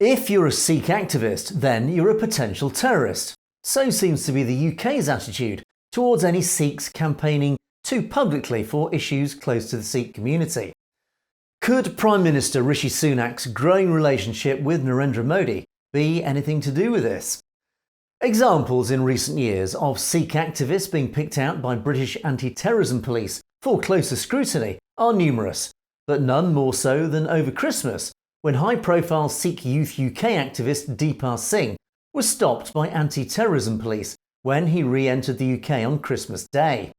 If you're a Sikh activist, then you're a potential terrorist. So seems to be the UK's attitude towards any Sikhs campaigning too publicly for issues close to the Sikh community. Could Prime Minister Rishi Sunak's growing relationship with Narendra Modi be anything to do with this? Examples in recent years of Sikh activists being picked out by British anti-terrorism police for closer scrutiny are numerous, but none more so than over Christmas, when high-profile Sikh Youth UK activist Deepa Singh was stopped by anti-terrorism police when he re-entered the UK on Christmas Day.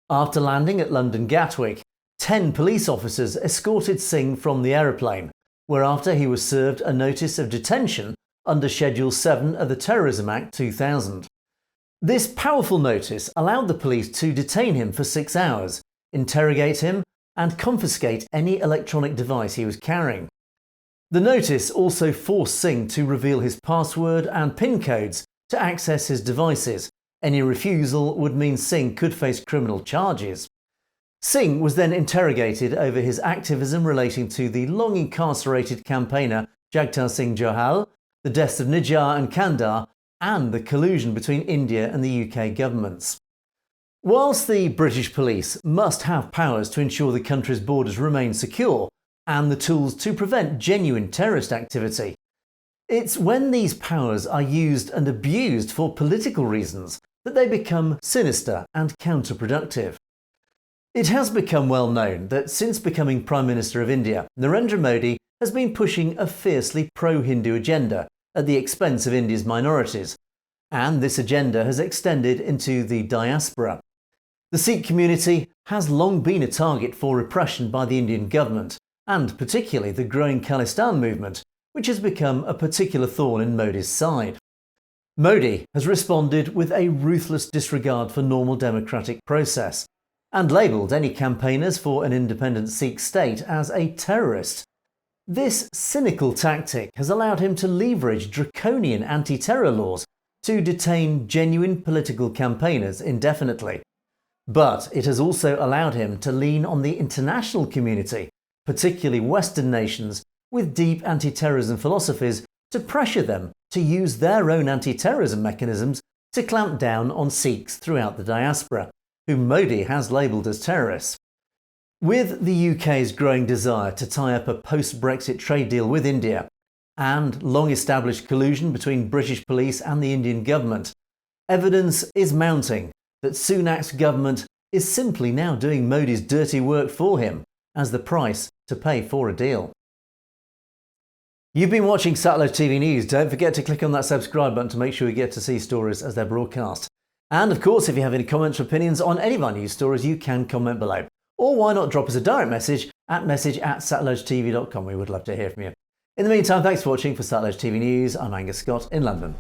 After landing at London Gatwick, 10 police officers escorted Singh from the aeroplane, whereafter he was served a notice of detention under Schedule 7 of the Terrorism Act 2000. This powerful notice allowed the police to detain him for 6 hours, interrogate him, and confiscate any electronic device he was carrying. The notice also forced Singh to reveal his password and PIN codes to access his devices. Any refusal would mean Singh could face criminal charges. Singh was then interrogated over his activism relating to the long-incarcerated campaigner Jagtar Singh Johal, the deaths of Nijar and Kandar, and the collusion between India and the UK governments. Whilst the British police must have powers to ensure the country's borders remain secure and the tools to prevent genuine terrorist activity, it's when these powers are used and abused for political reasons that they become sinister and counterproductive. It has become well known that since becoming Prime Minister of India, Narendra Modi has been pushing a fiercely pro-Hindu agenda at the expense of India's minorities, and this agenda has extended into the diaspora. The Sikh community has long been a target for repression by the Indian government, and particularly the growing Khalistan movement, which has become a particular thorn in Modi's side. Modi has responded with a ruthless disregard for normal democratic process, and labelled any campaigners for an independent Sikh state as a terrorist. This cynical tactic has allowed him to leverage draconian anti-terror laws to detain genuine political campaigners indefinitely. But it has also allowed him to lean on the international community, particularly Western nations, with deep anti-terrorism philosophies to pressure them to use their own anti-terrorism mechanisms to clamp down on Sikhs throughout the diaspora, whom Modi has labelled as terrorists. With the UK's growing desire to tie up a post-Brexit trade deal with India, and long-established collusion between British police and the Indian government, evidence is mounting that Sunak's government is simply now doing Modi's dirty work for him as the price to pay for a deal. You've been watching Satluj TV News. Don't forget to click on that subscribe button to make sure you get to see stories as they're broadcast. And of course, if you have any comments or opinions on any of our news stories, you can comment below. Or why not drop us a direct message at message@satlujtv.com. We would love to hear from you. In the meantime, thanks for watching. For Satluj TV News, I'm Angus Scott in London.